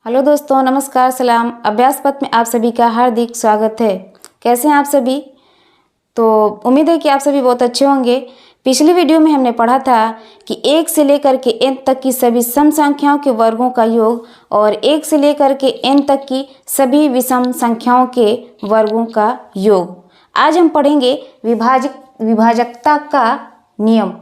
Hello दोस्तों, नमस्कार, सलाम। अभ्यास पथ में आप सभी का हार्दिक स्वागत है। कैसे हैं आप सभी? तो उम्मीद है कि आप सभी बहुत अच्छे होंगे। पिछली वीडियो में हमने पढ़ा था कि 1 से लेकर के n तक की सभी सम संख्याओं के वर्गों का योग और 1 से लेकर के n तक की सभी विषम संख्याओं के वर्गों का योग। आज हम पढ़ेंगे विभाजकता का नियम।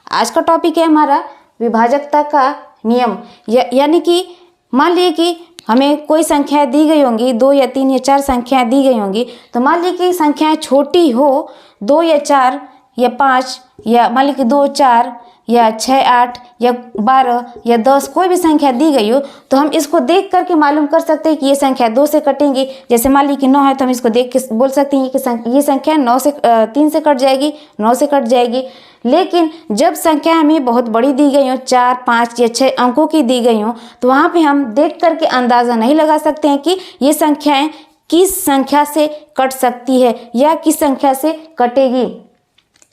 आज का टॉपिक है हमारा विभाजकता का नियम। यानी कि मान लीजिए कि हमें कोई संख्याएं दी गई होंगी, 2 या 3 या 4 संख्याएं दी गई होंगी। तो मान लीजिए कि संख्याएं छोटी हो, 2 या 4 या 5 या मान लीजिए कि 2 4 या 6 8 या 12 या 10 कोई भी संख्या दी गई हो, तो हम इसको देख करके मालूम कर सकते हैं कि ये संख्या 2 से कटेंगी। जैसे मान लीजिए कि 9 है तो हम इसको देख के बोल सकते हैं कि ये संख्या 3 से कट जाएगी, 9 से कट जाएगी। लेकिन जब संख्या हमें बहुत बड़ी दी गई हो, 4 5 या 6 अंकों की दी गई हो, तो वहाँ पे हम देख करके अंदाज़ा नहीं लगा सकते हैं कि ये संख्याएं किस संख्या से कट सकती है या किस संख्या से कटेगी।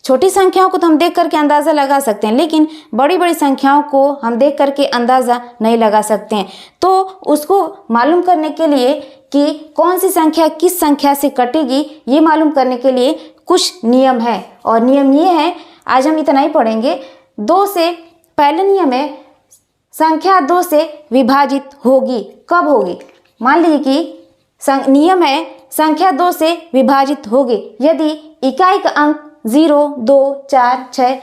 छोटी संख्याओं को तो हम देख करके अंदाज़ा लगा सकते हैं, लेकिन बड़ी बड़ी संख्याओं को हम देख करके अंदाज़ा नहीं लगा सकते हैं। तो उसको मालूम करने के लिए कि कौन सी संख्या किस संख्या से कटेगी, ये मालूम करने के लिए कुछ नियम है। और नियम ये है, आज हम इतना ही पढ़ेंगे। 2 से पहले नियम है, संख्या 2 से विभाजित होगी। कब होगी? मान लीजिए कि नियम है संख्या 2 से विभाजित होगी यदि इकाई का अंक 0 2 4 6 ...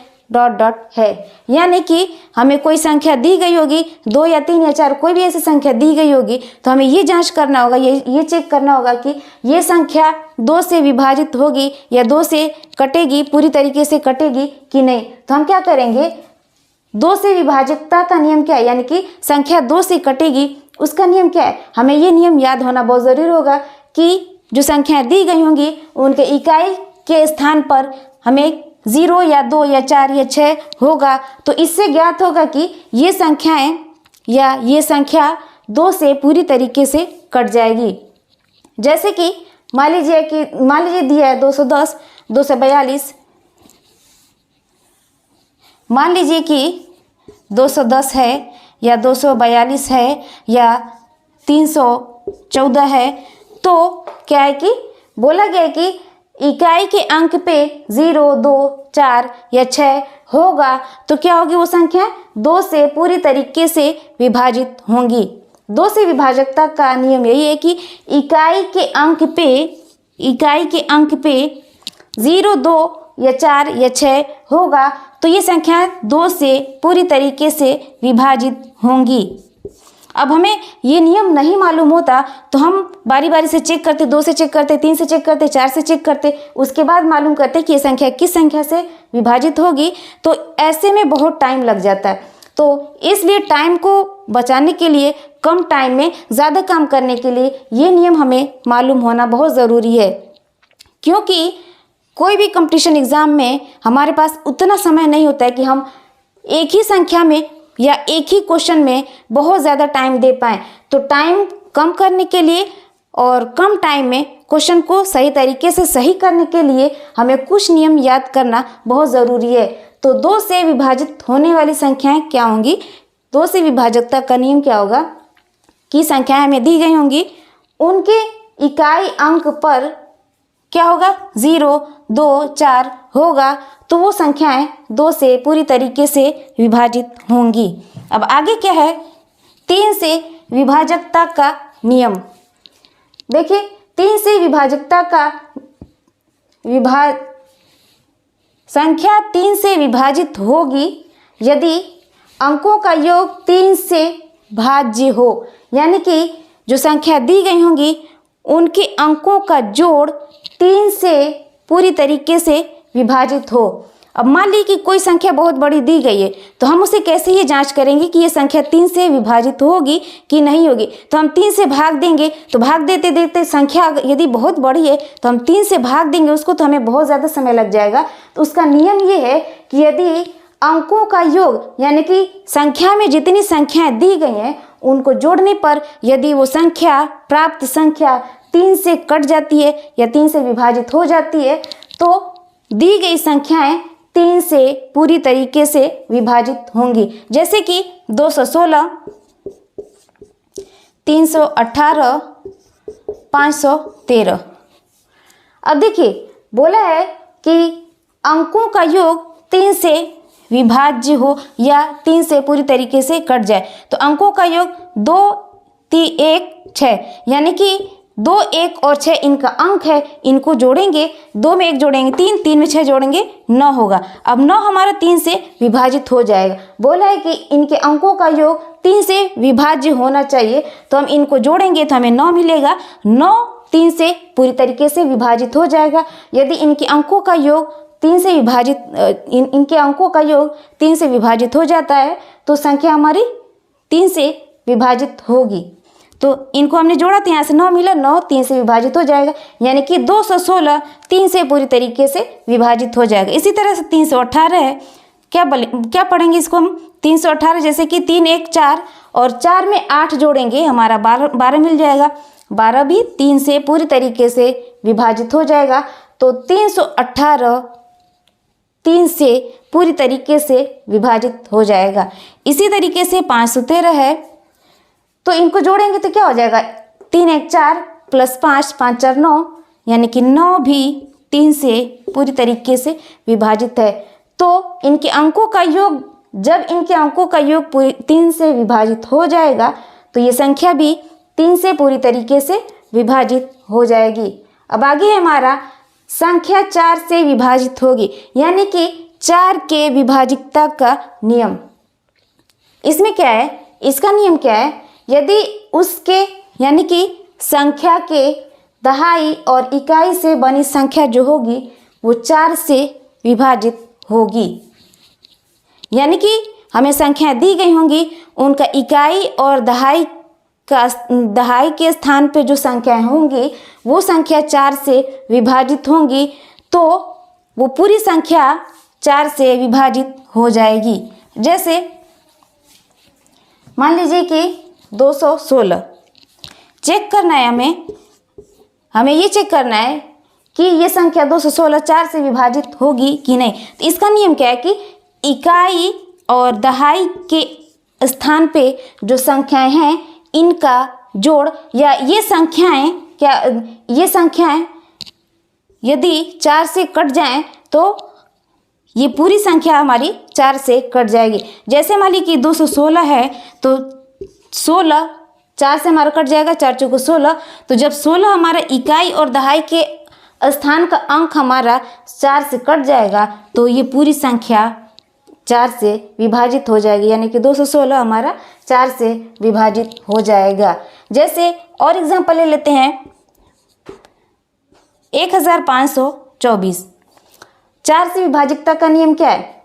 है। यानी कि हमें कोई संख्या दी गई होगी, 2 या 3 या 4 कोई भी ऐसी संख्या दी गई होगी, तो हमें ये जांच करना होगा, ये चेक करना होगा कि ये संख्या 2 से विभाजित होगी या 2 से कटेगी, पूरी तरीके से कटेगी कि नहीं। तो हम क्या करेंगे, 2 से विभाजकता का नियम क्या है, यानी कि संख्या 2 से कटेगी उसका नियम क्या है, हमें ये नियम याद होना बहुत ज़रूरी होगा कि जो संख्याएँ दी गई होंगी उनके इकाई के स्थान पर हमें 0 या 2 या 4 या 6 होगा। तो इससे ज्ञात होगा कि ये संख्याएं या ये संख्या 2 से पूरी तरीके से कट जाएगी। जैसे कि मान लीजिए दिया है 210 242। मान लीजिए कि 210 है या 242 है या 314 है। तो क्या है कि बोला गया है कि इकाई के अंक पे 0 2 4 या 6 होगा, तो क्या होगी वो संख्या 2 से पूरी तरीके से विभाजित होंगी। 2 से विभाजकता का नियम यही है कि इकाई के अंक पे 0 2 या 4 या 6 होगा, तो ये संख्या 2 से पूरी तरीके से विभाजित होंगी। अब हमें ये नियम नहीं मालूम होता तो हम बारी बारी से चेक करते, 2 से चेक करते, 3 से चेक करते, 4 से चेक करते, उसके बाद मालूम करते कि ये संख्या किस संख्या से विभाजित होगी। तो ऐसे में बहुत टाइम लग जाता है। तो इसलिए टाइम को बचाने के लिए, कम टाइम में ज़्यादा काम करने के लिए ये नियम हमें मालूम होना बहुत ज़रूरी है। क्योंकि कोई भी कंपटीशन एग्ज़ाम में हमारे पास उतना समय नहीं होता है कि हम एक ही संख्या में या एक ही क्वेश्चन में बहुत ज़्यादा टाइम दे पाएँ। तो टाइम कम करने के लिए और कम टाइम में क्वेश्चन को सही तरीके से सही करने के लिए हमें कुछ नियम याद करना बहुत ज़रूरी है। तो 2 से विभाजित होने वाली संख्याएं क्या होंगी? 2 से विभाजकता का नियम क्या होगा कि संख्याएं हमें दी गई होंगी, उनके इकाई अंक पर क्या होगा, 0 2 4 होगा, तो वो संख्याएं 2 से पूरी तरीके से विभाजित होंगी। अब आगे क्या है, 3 से विभाजकता का नियम। देखिए 3 से विभाजकता का संख्या 3 से विभाजित होगी यदि अंकों का योग 3 से भाज्य हो। यानी कि जो संख्या दी गई होंगी उनके अंकों का जोड़ 3 से पूरी तरीके से विभाजित हो। अब मान लीजिए कि कोई संख्या बहुत बड़ी दी गई है, तो हम उसे कैसे ये जांच करेंगे कि ये संख्या 3 से विभाजित होगी कि नहीं होगी। तो हम 3 से भाग देंगे, तो भाग देते देते संख्या यदि बहुत बड़ी है तो हम 3 से भाग देंगे उसको, तो हमें बहुत ज़्यादा समय लग जाएगा। तो उसका नियम ये है कि यदि अंकों का योग यानी कि संख्या में जितनी संख्याएँ दी गई हैं उनको जोड़ने पर यदि वो संख्या, प्राप्त संख्या 3 से कट जाती है या 3 से विभाजित हो जाती है, तो दी गई संख्याएं 3 से पूरी तरीके से विभाजित होंगी। जैसे कि 216 318, 513। अब देखिए बोला है कि अंकों का योग 3 से विभाज्य हो या 3 से पूरी तरीके से कट जाए। तो अंकों का योग 2, 3, 1, 6, यानी कि 2, 1 और 6 इनका अंक है। इनको जोड़ेंगे, 2 में 1 जोड़ेंगे 3, 3 में 6 जोड़ेंगे 9 होगा। अब 9 हमारा 3 से विभाजित हो जाएगा। बोला है कि इनके अंकों का योग 3 से विभाज्य होना चाहिए, तो हम इनको जोड़ेंगे तो हमें 9 मिलेगा। 9 3 से पूरी तरीके से विभाजित हो जाएगा। यदि इनके अंकों का योग 3 से विभाजित इनके अंकों का योग 3 से विभाजित हो जाता है तो संख्या हमारी 3 से विभाजित होगी। तो इनको हमने जोड़ा तो यहाँ से 9 मिला, 9 3 से विभाजित हो जाएगा, यानी कि 216 3 से पूरी तरीके से विभाजित हो जाएगा। इसी तरह से 318 है, क्या पढ़ेंगे इसको हम? 318 जैसे कि 3, 1, 4 और 4 में 8 जोड़ेंगे, हमारा 12 मिल जाएगा। 12 भी 3 से पूरी तरीके से विभाजित हो जाएगा। तो 318 3 से पूरी तरीके से विभाजित हो जाएगा। इसी तरीके से 513 है, तो इनको जोड़ेंगे तो क्या हो जाएगा? 3, 1, 4 प्लस 5, 5, 4, 9, यानी कि 9 भी 3 से पूरी तरीके से विभाजित है। तो इनके अंकों का योग, जब इनके अंकों का योग पूरी 3 से विभाजित हो जाएगा तो ये संख्या भी 3 से पूरी तरीके से विभाजित हो जाएगी। अब आगे है हमारा संख्या 4 से विभाजित होगी, यानी कि 4 के विभाजितता का नियम। इसमें क्या है? इसका नियम क्या है? यदि उसके यानी कि संख्या के दहाई और इकाई से बनी संख्या जो होगी वो 4 से विभाजित होगी। यानी कि हमें संख्याएं दी गई होंगी, उनका इकाई और दहाई के स्थान पे जो संख्याएं होंगी वो संख्या 4 से विभाजित होंगी, तो वो पूरी संख्या 4 से विभाजित हो जाएगी। जैसे मान लीजिए कि 216 चेक करना है, हमें ये चेक करना है कि ये संख्या 216 4 से विभाजित होगी कि नहीं। तो इसका नियम क्या है कि इकाई और दहाई के स्थान पे जो संख्याएं हैं इनका जोड़, या ये संख्याएं यदि 4 से कट जाएं तो ये पूरी संख्या हमारी 4 से कट जाएगी। जैसे मान ली कि 216 है तो 16 4 से हमारा कट जाएगा, 4 चौको 16। तो जब 16 हमारा इकाई और दहाई के स्थान का अंक हमारा 4 से कट जाएगा तो ये पूरी संख्या 4 से विभाजित हो जाएगी, यानी कि 216 हमारा 4 से विभाजित हो जाएगा। जैसे और एग्जांपल ले लेते हैं 1524। 4 से विभाजितता का नियम क्या है?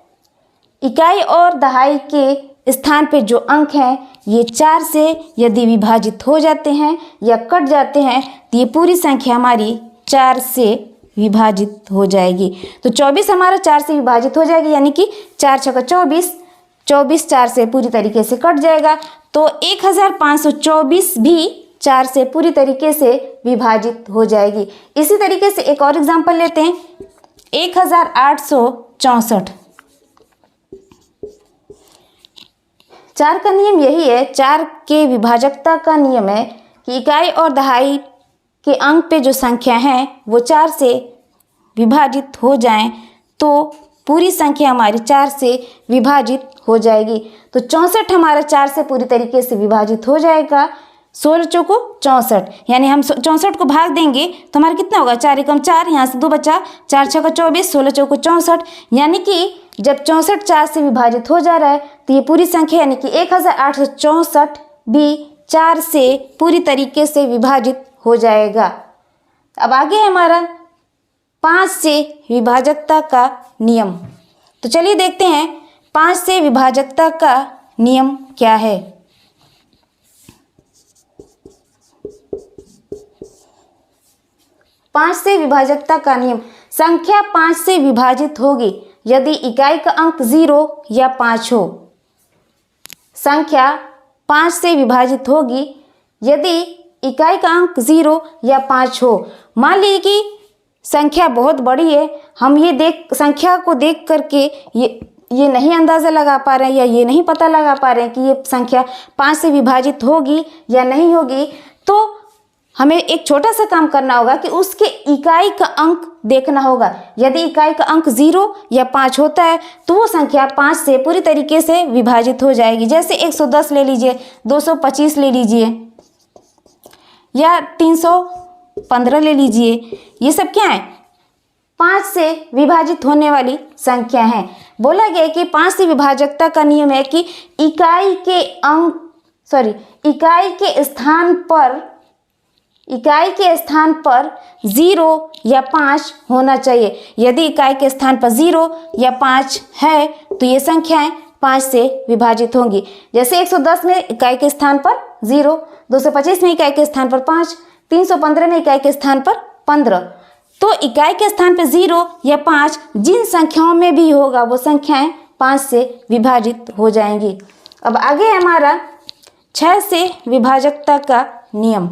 इकाई और दहाई के स्थान पे जो अंक हैं ये 4 से यदि विभाजित हो जाते हैं या कट जाते हैं तो ये पूरी संख्या हमारी 4 से विभाजित हो जाएगी। तो 24 हमारा 4 से विभाजित हो जाएगी, यानी कि 4 छक्का 24, 24 4 से पूरी तरीके से कट जाएगा। तो 1524 भी 4 से पूरी तरीके से विभाजित हो जाएगी। इसी तरीके से एक और एग्जाम्पल लेते हैं 1864। 4 का नियम यही है, 4 के विभाजकता का नियम है कि इकाई और दहाई के अंक पे जो संख्या है वो 4 से विभाजित हो जाएं तो पूरी संख्या हमारी 4 से विभाजित हो जाएगी। तो 64 हमारा 4 से पूरी तरीके से विभाजित हो जाएगा। 16 चौको 64, यानी हम 64 को भाग देंगे तो हमारा कितना होगा? 4 एकम 4, यहाँ से 2 बचा, 4 छक्का 24, 16 चौको 64, यानी कि जब 64 4 से विभाजित हो जा रहा है तो ये पूरी संख्या यानी कि 1864 भी 4 से पूरी तरीके से विभाजित हो जाएगा। अब आगे है हमारा 5 से विभाजकता का नियम। तो चलिए देखते हैं 5 से विभाजकता का नियम क्या है। पाँच से विभाजकता का नियम, संख्या 5 से विभाजित होगी यदि इकाई का अंक 0 या 5 हो। संख्या 5 से विभाजित होगी यदि इकाई का अंक 0 या 5 हो। मान लीजिए कि संख्या बहुत बड़ी है, हम ये संख्या को देख करके ये ये नहीं अंदाज़ा लगा पा रहे हैं या ये नहीं पता लगा पा रहे हैं कि ये संख्या 5 से विभाजित होगी या नहीं होगी, तो हमें एक छोटा सा काम करना होगा कि उसके इकाई का अंक देखना होगा। यदि इकाई का अंक 0 या 5 होता है तो वो संख्या 5 से पूरी तरीके से विभाजित हो जाएगी। जैसे 110 ले लीजिए, 225 ले लीजिए या 315 ले लीजिए, ये सब क्या है? 5 से विभाजित होने वाली संख्या है। बोला गया कि 5 से विभाजकता का नियम है कि इकाई के स्थान पर 0 या 5 होना चाहिए। यदि इकाई के स्थान पर 0 या 5 है तो ये संख्याएं 5 से विभाजित होंगी। जैसे 110 में इकाई के स्थान पर 0, 225 में इकाई के स्थान पर 5, 315 में इकाई के स्थान पर 15। तो इकाई के स्थान पर 0 या 5 जिन संख्याओं में भी होगा वो संख्याएं 5 से विभाजित हो जाएंगी। अब आगे हमारा 6 से विभाजकता का नियम।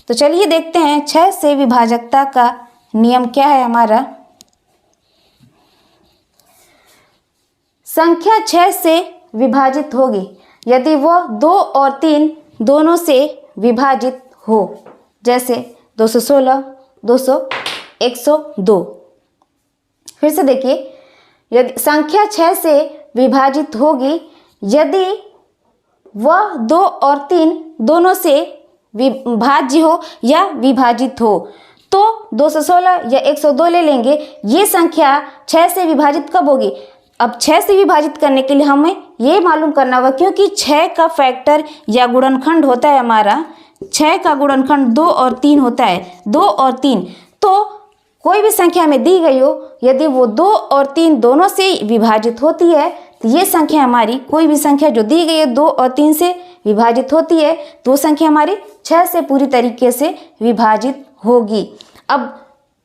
तो चलिए देखते हैं 6 से विभाजकता का नियम क्या है हमारा। संख्या 6 से विभाजित होगी यदि वह 2 और 3 दोनों से विभाजित हो। जैसे 216, 200, 102। फिर से देखिए, यदि संख्या 6 से विभाजित होगी यदि वह 2 और 3 दोनों से विभाज्य हो या विभाजित हो। तो 216 या 102 ले लेंगे। ये संख्या 6 से विभाजित कब होगी? अब 6 से विभाजित करने के लिए हमें ये मालूम करना होगा, क्योंकि 6 का फैक्टर या गुणनखंड होता है हमारा, 6 का गुणनखंड 2 और 3 होता है। 2 और 3, तो कोई भी संख्या में दी गई हो यदि वो 2 और 3 दोनों से विभाजित होती है तो ये संख्या हमारी, कोई भी संख्या जो दी गई है 2 और 3 से विभाजित होती है तो वो संख्या हमारी 6 से पूरी तरीके से विभाजित होगी। अब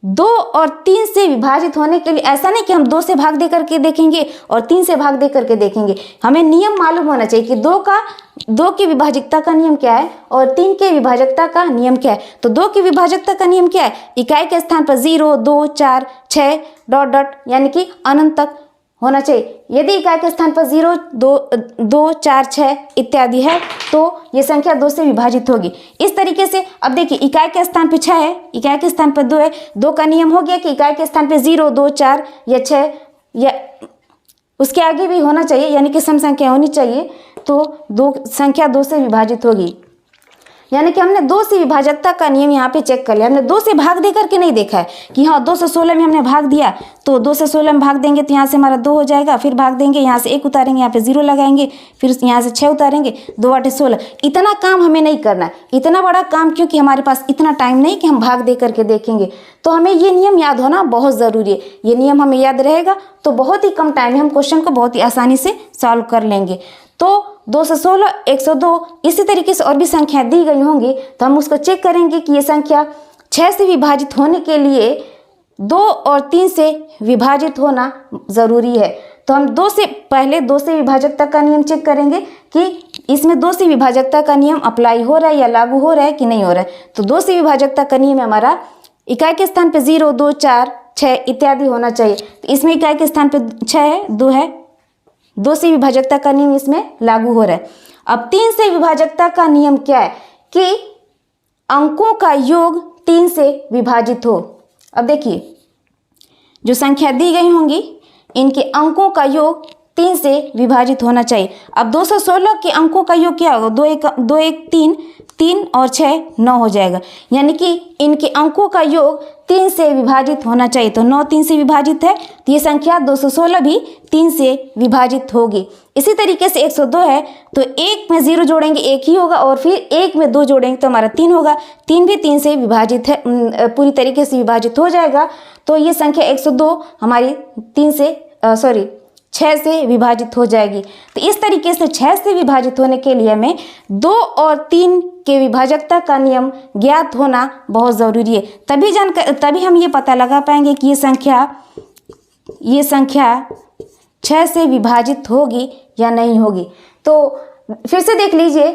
2 और 3 से विभाजित होने के लिए ऐसा नहीं कि हम 2 से भाग दे करके देखेंगे और 3 से भाग दे करके देखेंगे। हमें नियम मालूम होना चाहिए कि 2 की विभाजकता का नियम क्या है और 3 के विभाजकता का नियम क्या है। तो 2 की विभाजकता का नियम क्या है? इकाई के स्थान पर 0, 2, 4, 6 डॉट डॉट यानी कि अनंत तक होना चाहिए। यदि इकाई के स्थान पर 0, 2, 4, 6 इत्यादि है तो ये संख्या 2 से विभाजित होगी। इस तरीके से अब देखिए, इकाई के स्थान पर 6 है, इकाई के स्थान पर 2 है। 2 का नियम हो गया कि इकाई के स्थान पर 0, 2, 4 या 6 या उसके आगे भी होना चाहिए, यानी कि सम संख्या होनी चाहिए। तो संख्या 2 से विभाजित होगी। यानी कि हमने 2 से विभाजकता का नियम यहाँ पे चेक कर लिया। हमने 2 से भाग दे करके नहीं देखा है कि हाँ 216 में हमने भाग दिया तो 2 से 16 में भाग देंगे तो यहाँ से हमारा 2 हो जाएगा, फिर भाग देंगे, यहाँ से 1 उतारेंगे, यहाँ पे 0 लगाएंगे, फिर यहाँ से 6 उतारेंगे, 2 8 16। इतना काम हमें नहीं करना है, इतना बड़ा काम, क्योंकि हमारे पास इतना टाइम नहीं कि हम भाग दे करके देखेंगे। तो हमें ये नियम याद होना बहुत ज़रूरी है। ये नियम हमें याद रहेगा तो बहुत ही कम टाइम में हम क्वेश्चन को बहुत ही आसानी से सॉल्व कर लेंगे। तो 216, 102 इसी तरीके से और भी संख्याएं दी गई होंगी तो हम उसको चेक करेंगे कि ये संख्या 6 से विभाजित होने के लिए 2 और 3 से विभाजित होना ज़रूरी है। तो हम 2 से विभाजकता का नियम चेक करेंगे कि इसमें 2 से विभाजकता का नियम अप्लाई हो रहा है या लागू हो रहा है कि नहीं हो रहा है। तो 2 से विभाजकता का नियम हमारा इकाई के स्थान पर 0, 2, 4, 6 इत्यादि होना चाहिए। तो इसमें इकाई के स्थान पर 6 है, 2 है, 2 से विभाजकता का नियम इसमें लागू हो रहा है। अब 3 से विभाजकता का नियम क्या है कि अंकों का योग 3 से विभाजित हो। अब देखिए, जो संख्या दी गई होंगी इनके अंकों का योग 3 से विभाजित होना चाहिए। अब 216 के अंकों का योग क्या होगा? 2 1 3, 3 और 6 9 हो जाएगा, यानी कि इनके अंकों का योग 3 से विभाजित होना चाहिए। तो 9 3 से विभाजित है तो ये संख्या 216 भी 3 से विभाजित होगी। इसी तरीके से 102 है तो 1 में 0 जोड़ेंगे 1 ही होगा और फिर 1 में 2 जोड़ेंगे तो हमारा 3 होगा। 3 भी 3 से विभाजित है, पूरी तरीके से विभाजित हो जाएगा। तो ये संख्या 102 हमारी 6 से विभाजित हो जाएगी। तो इस तरीके से 6 से विभाजित होने के लिए हमें 2 और 3 के विभाजकता का नियम ज्ञात होना बहुत ज़रूरी है। तभी हम ये पता लगा पाएंगे कि ये संख्या 6 से विभाजित होगी या नहीं होगी। तो फिर से देख लीजिए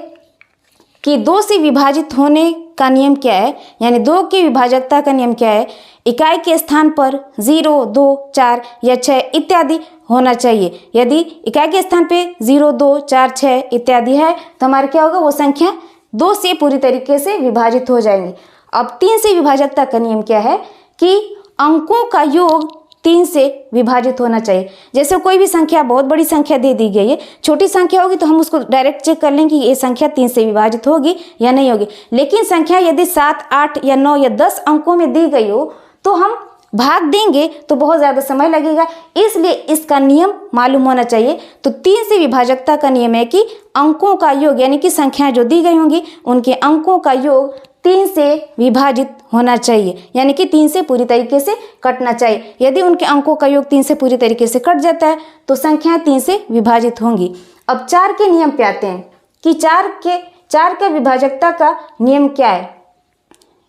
कि 2 से विभाजित होने का नियम क्या है, यानी 2 की विभाजकता का नियम क्या है? इकाई के स्थान पर 0, 2, 4 या 6 इत्यादि होना चाहिए। यदि इकाई के स्थान पे 0, 2, 4, 6 इत्यादि है तो हमारा क्या होगा, वो संख्या 2 से पूरी तरीके से विभाजित हो जाएंगी। अब 3 से विभाजकता का नियम क्या है कि अंकों का योग 3 से विभाजित होना चाहिए। जैसे कोई भी संख्या, बहुत बड़ी संख्या दे दी गई है, छोटी संख्या होगी तो हम उसको डायरेक्ट चेक कर लेंगे कि ये संख्या 3 से विभाजित होगी या नहीं होगी। लेकिन संख्या यदि 7, 8 या 9 या 10 अंकों में दी गई हो तो हम भाग देंगे तो बहुत ज़्यादा समय लगेगा, इसलिए इसका नियम मालूम होना चाहिए। तो 3 से विभाजकता का नियम है कि अंकों का योग, यानी कि संख्याएं जो दी गई होंगी उनके अंकों का योग 3 से विभाजित होना चाहिए, यानी कि 3 से पूरी तरीके से कटना चाहिए। यदि उनके अंकों का योग 3 से पूरी तरीके से कट जाता है तो संख्याएं 3 से विभाजित होंगी। अब 4 के नियम पे आते हैं कि 4 के विभाजकता का नियम क्या है।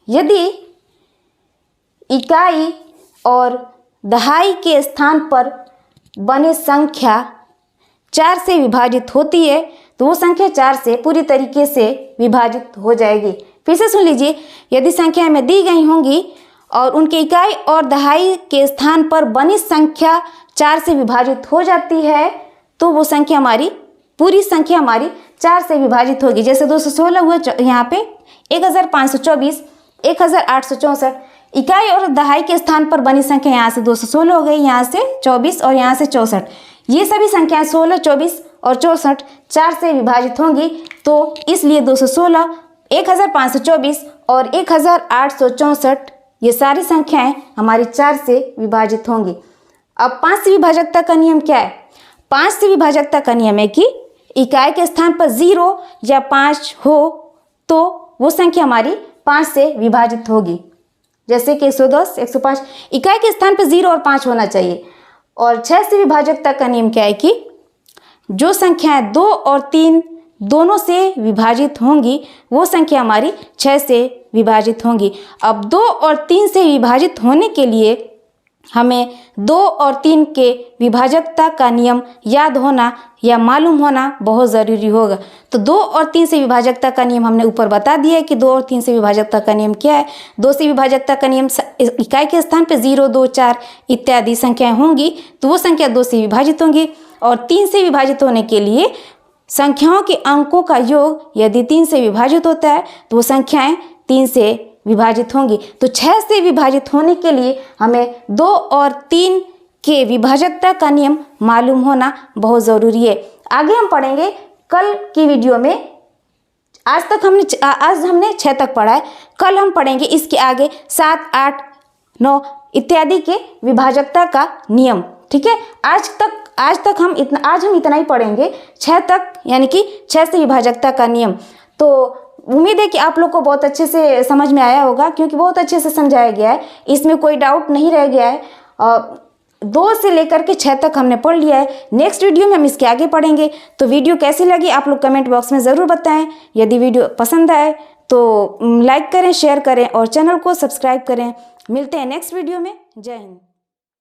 यदि इकाई और दहाई के स्थान पर बने संख्या 4 से विभाजित होती है तो वो संख्या 4 से पूरी तरीके से विभाजित हो जाएगी। फिर से सुन लीजिए, यदि संख्या में दी गई होंगी और उनके इकाई और दहाई के स्थान पर बनी संख्या 4 से विभाजित हो जाती है तो वो संख्या हमारी, पूरी संख्या हमारी 4 से विभाजित होगी। जैसे 216 हुआ यहाँ पे, 1524, 1864। इकाई और दहाई के स्थान पर बनी संख्या यहाँ से 216 हो गई, यहाँ से 24 और यहाँ से 64। ये सभी संख्याएं 16, 24 और 64 4 से विभाजित होंगी, तो इसलिए 216, 1524 और 1864 ये सारी संख्याएं हमारी 4 से विभाजित होंगी। अब 5 से विभाजकता का नियम क्या है। 5 से विभाजकता का नियम है कि इकाई के स्थान पर 0 या 5 हो तो वो संख्या हमारी 5 से विभाजित होगी। जैसे कि 110, 105, इकाई के स्थान पर 0 और 5 होना चाहिए। और 6 से विभाजकता का नियम क्या है कि जो संख्याएं 2 और 3 दोनों से विभाजित होंगी वो संख्या हमारी 6 से विभाजित होंगी। अब 2 और 3 से विभाजित होने के लिए हमें 2 और 3 के विभाजकता का नियम याद होना या मालूम होना बहुत ज़रूरी होगा। तो 2 और 3 से विभाजकता का नियम हमने ऊपर बता दिया है कि 2 और 3 से विभाजकता का नियम क्या है। 2 से विभाजकता का नियम, इकाई के स्थान पे 0, 2, 4 इत्यादि संख्याएं होंगी तो वो संख्या 2 से विभाजित होंगी। और 3 से विभाजित होने के लिए संख्याओं के अंकों का योग यदि 3 से विभाजित होता है तो वो संख्याएं 3 से विभाजित होंगी। तो 6 से विभाजित होने के लिए हमें 2 और 3 के विभाजकता का नियम मालूम होना बहुत ज़रूरी है। आगे हम पढ़ेंगे कल की वीडियो में। आज हमने 6 तक पढ़ा है, कल हम पढ़ेंगे इसके आगे 7, 8, 9 इत्यादि के विभाजकता का नियम। ठीक है, आज हम इतना ही पढ़ेंगे 6 तक, यानी कि 6 से विभाजकता का नियम। तो उम्मीद है कि आप लोग को बहुत अच्छे से समझ में आया होगा, क्योंकि बहुत अच्छे से समझाया गया है, इसमें कोई डाउट नहीं रह गया है। 2 से लेकर के 6 तक हमने पढ़ लिया है। नेक्स्ट वीडियो में हम इसके आगे पढ़ेंगे। तो वीडियो कैसी लगी आप लोग कमेंट बॉक्स में ज़रूर बताएं। यदि वीडियो पसंद आए तो लाइक करें, शेयर करें और चैनल को सब्सक्राइब करें। मिलते हैं नेक्स्ट वीडियो में। जय हिंद।